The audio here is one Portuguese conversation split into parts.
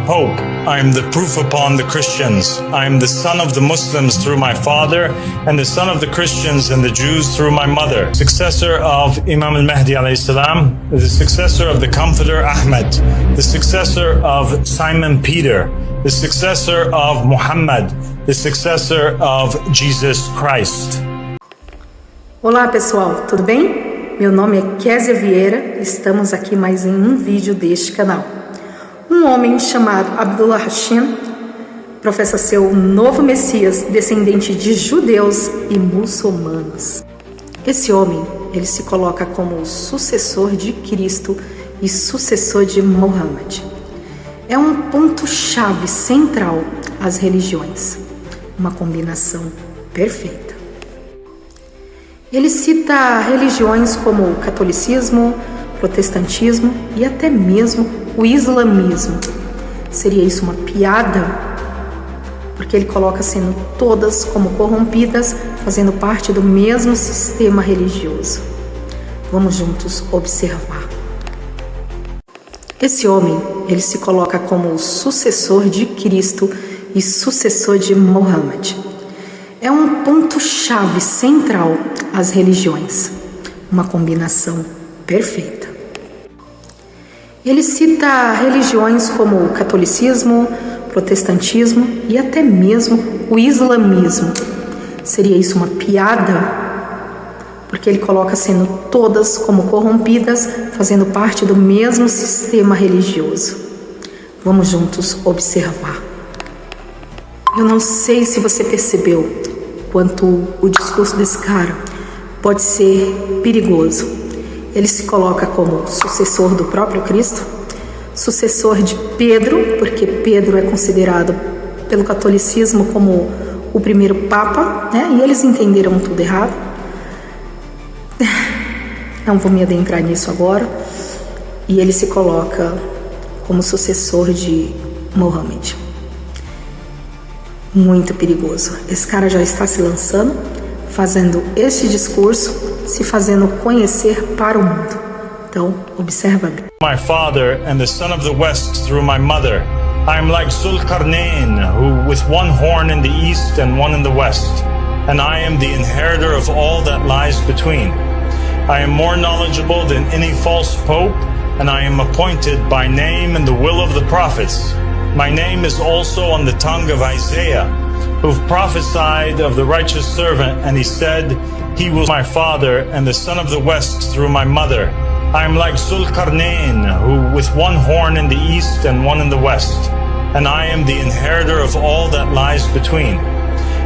Pope. I am the proof upon the Christians. I am the son of the Muslims through my father, and the son of the Christians and the Jews through my mother. Successor of Imam al-Mahdi alayhi salam, the successor of the Comforter Ahmed, the successor of Simon Peter, the successor of Muhammad, the successor of Jesus Christ. Olá pessoal, tudo bem? Meu nome é Kézia Vieira, estamos aqui mais em um vídeo deste canal. Um homem chamado Abdullah Hashim professa ser o novo Messias, descendente de judeus e muçulmanos. Esse homem, ele se coloca como o sucessor de Cristo e sucessor de Muhammad. É um ponto-chave central às religiões, uma combinação perfeita. Ele cita religiões como o catolicismo, protestantismo e até mesmo o islamismo. Seria isso uma piada? Porque ele coloca sendo todas como corrompidas, fazendo parte do mesmo sistema religioso. Vamos juntos observar. Esse homem, ele se coloca como o sucessor de Cristo e sucessor de Muhammad. É um ponto-chave central às religiões, uma combinação perfeita. Ele cita religiões como o catolicismo, protestantismo e até mesmo o islamismo. Seria isso uma piada? Porque ele coloca sendo todas como corrompidas, fazendo parte do mesmo sistema religioso. Vamos juntos observar. Eu não sei se você percebeu quanto o discurso desse cara pode ser perigoso. Ele se coloca como sucessor do próprio Cristo, sucessor de Pedro, porque Pedro é considerado pelo catolicismo como o primeiro papa, né? E eles entenderam tudo errado. Não vou me adentrar nisso agora. E ele se coloca como sucessor de Muhammad. Muito perigoso. Esse cara já está se lançando, fazendo este discurso, se fazendo conhecer para o mundo. Então, observa bem. My father and the son of the west through my mother. I am like Zulkarnain, who with one horn in the east and one in the west, and I am the inheritor of all that lies between. I am more knowledgeable than any false pope, and I am appointed by name in the will of the prophets. My name is also on the tongue of Isaiah, who prophesied of the righteous servant, and he said, he was my father and the son of the west through my mother. I am like Zulkarnain, who with one horn in the east and one in the west, and I am the inheritor of all that lies between.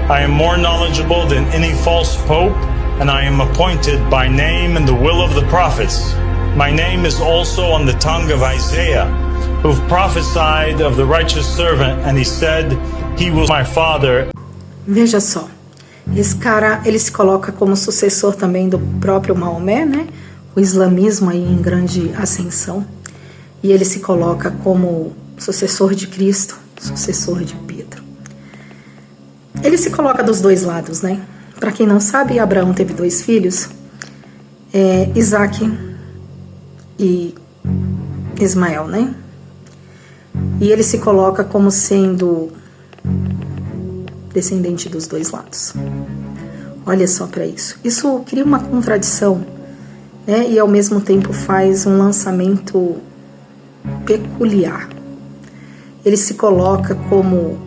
I am more knowledgeable than any false pope, and I am appointed by name in the will of the prophets. My name is also on the tongue of Isaiah, who prophesied of the righteous servant, and he said, he was my father. Veja só, esse cara, ele se coloca como sucessor também do próprio Maomé, né? O islamismo aí em grande ascensão. E ele se coloca como sucessor de Cristo, sucessor de Pedro. Ele se coloca dos dois lados, né? Para quem não sabe, Abraão teve 2 filhos, Isaac e Ismael, né? E ele se coloca como sendo descendente dos dois lados. Olha só para isso. Isso cria uma contradição, né? E ao mesmo tempo faz um lançamento peculiar. Ele se coloca como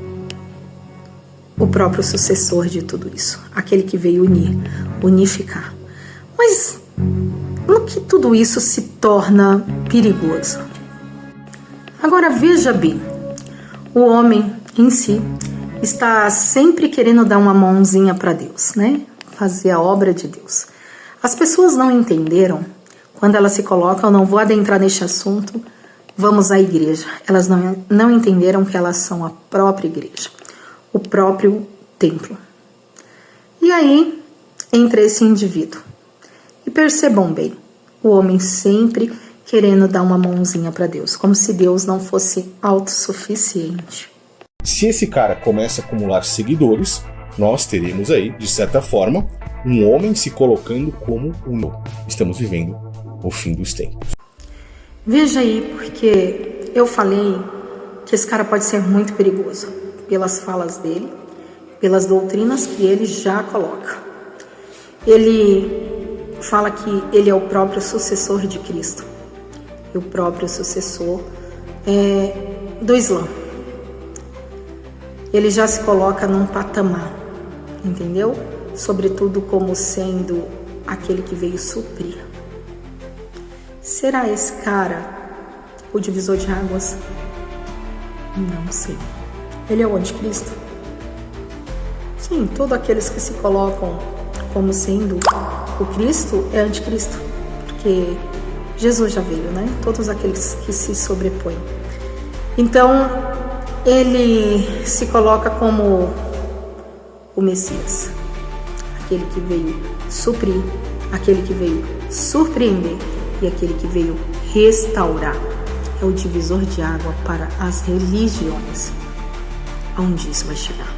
o próprio sucessor de tudo isso, aquele que veio unificar. Mas no que tudo isso se torna perigoso? Agora veja bem, o homem em si está sempre querendo dar uma mãozinha para Deus, né? Fazer a obra de Deus. As pessoas não entenderam quando elas se colocam, eu não vou adentrar neste assunto, vamos à igreja. Elas não entenderam que elas são a própria igreja, o próprio templo. E aí entra esse indivíduo. E percebam bem, o homem sempre querendo dar uma mãozinha para Deus, como se Deus não fosse autossuficiente. Se esse cara começa a acumular seguidores, nós teremos aí, de certa forma, um homem se colocando como um novo. Estamos vivendo o fim dos tempos. Veja aí, porque eu falei que esse cara pode ser muito perigoso pelas falas dele, pelas doutrinas que ele já coloca. Ele fala que ele é o próprio sucessor de Cristo e o próprio sucessor do Islã. Ele já se coloca num patamar, entendeu? Sobretudo como sendo aquele que veio suprir. Será esse cara o divisor de águas? Não sei. Ele é o anticristo? Sim, todos aqueles que se colocam como sendo o Cristo é anticristo, porque Jesus já veio, né? Todos aqueles que se sobrepõem. Então, ele se coloca como o Messias, aquele que veio suprir, aquele que veio surpreender e aquele que veio restaurar. É o divisor de água para as religiões. Aonde isso vai chegar?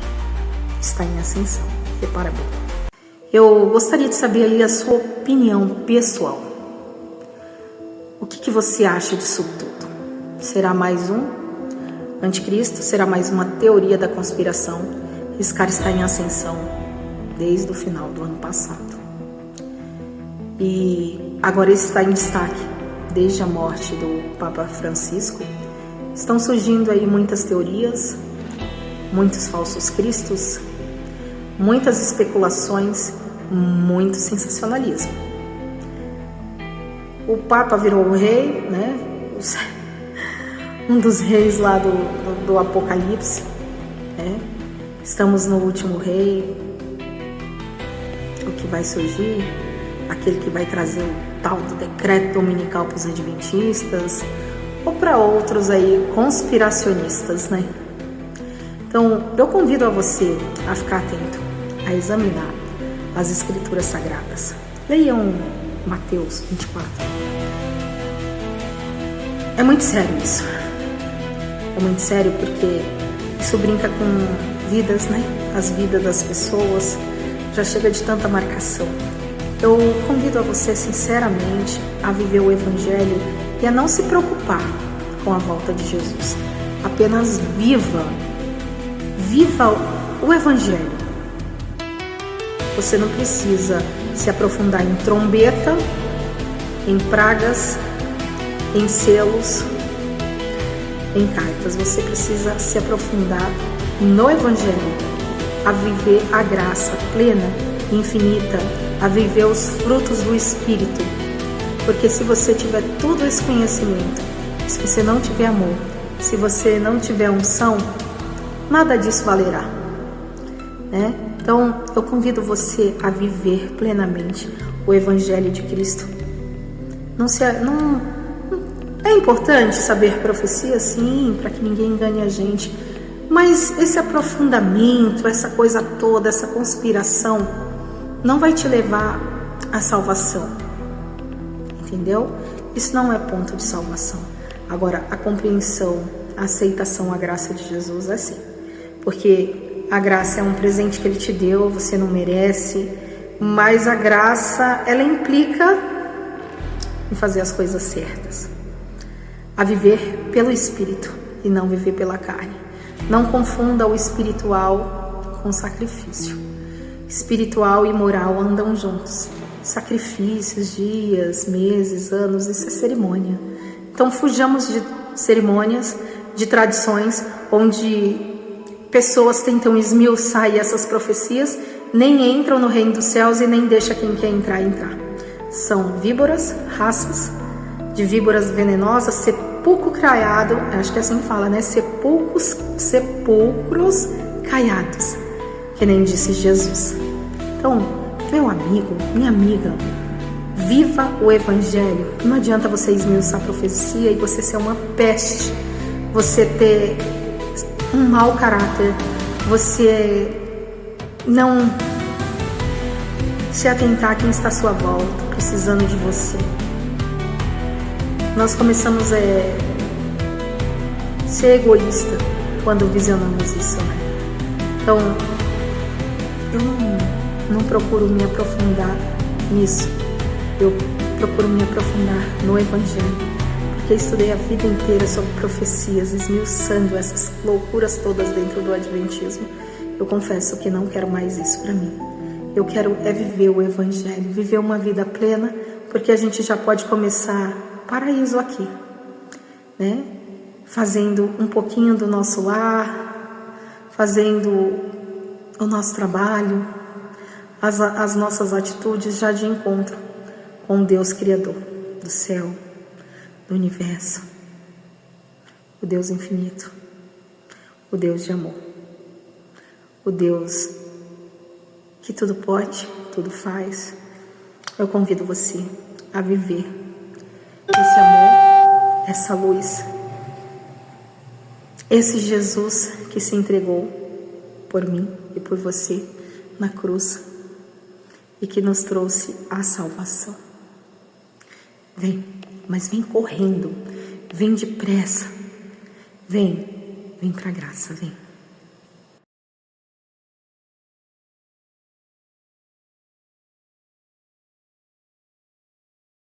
Está em ascensão. Repara bem. Eu gostaria de saber aí a sua opinião pessoal. O que você acha disso tudo? Será mais um anticristo? Será mais uma teoria da conspiração? Esse cara está em ascensão desde o final do ano passado. E agora ele está em destaque desde a morte do Papa Francisco. Estão surgindo aí muitas teorias, muitos falsos cristos, muitas especulações, muito sensacionalismo. O Papa virou o rei, né? Um dos reis lá do Apocalipse, né? Estamos no último rei. O que vai surgir? Aquele que vai trazer o tal do decreto dominical para os adventistas ou para outros aí conspiracionistas, né? Então, eu convido a você a ficar atento, a examinar as escrituras sagradas. Leiam Mateus 24. É muito sério isso. É muito sério porque isso brinca com vidas, né? As vidas das pessoas. Já chega de tanta marcação. Eu convido a você, sinceramente, a viver o Evangelho e a não se preocupar com a volta de Jesus. Apenas viva o Evangelho. Você não precisa se aprofundar em trombeta, em pragas, em selos, em cartas. Você precisa se aprofundar no Evangelho, a viver a graça plena, infinita, a viver os frutos do Espírito. Porque se você tiver todo esse conhecimento, se você não tiver amor, se você não tiver unção, nada disso valerá, né? Então, eu convido você a viver plenamente o Evangelho de Cristo. É importante saber profecia, sim, para que ninguém engane a gente. Mas esse aprofundamento, essa coisa toda, essa conspiração, não vai te levar à salvação. Entendeu? Isso não é ponto de salvação. Agora, a compreensão, a aceitação à graça de Jesus é assim. Porque a graça é um presente que Ele te deu, você não merece. Mas a graça, ela implica em fazer as coisas certas. A viver pelo Espírito e não viver pela carne. Não confunda o espiritual com sacrifício. Espiritual e moral andam juntos. Sacrifícios, dias, meses, anos, isso é cerimônia. Então fujamos de cerimônias, de tradições, onde pessoas tentam esmiuçar essas profecias, nem entram no reino dos céus e nem deixa quem quer entrar. São víboras, raças de víboras venenosas, sepulcro caiado, acho que assim fala, né? Sepulcros caiados, que nem disse Jesus. Então, meu amigo, minha amiga, viva o Evangelho. Não adianta você esmiuçar a profecia e você ser uma peste, você ter um mau caráter, você não se atentar a quem está à sua volta, precisando de você. Nós começamos a ser egoísta quando visionamos isso, né? Então, eu não procuro me aprofundar nisso. Eu procuro me aprofundar no Evangelho, porque estudei a vida inteira sobre profecias, esmiuçando essas loucuras todas dentro do Adventismo. Eu confesso que não quero mais isso para mim. Eu quero viver o Evangelho, viver uma vida plena, porque a gente já pode começar paraíso aqui, né? Fazendo um pouquinho do nosso lar, fazendo o nosso trabalho, as nossas atitudes já de encontro com o Deus Criador do céu, do universo, o Deus infinito, o Deus de amor, o Deus que tudo pode, tudo faz. Eu convido você a viver esse amor, essa luz, esse Jesus que se entregou por mim e por você na cruz e que nos trouxe a salvação. Vem, mas vem correndo, vem depressa, vem para a graça, vem.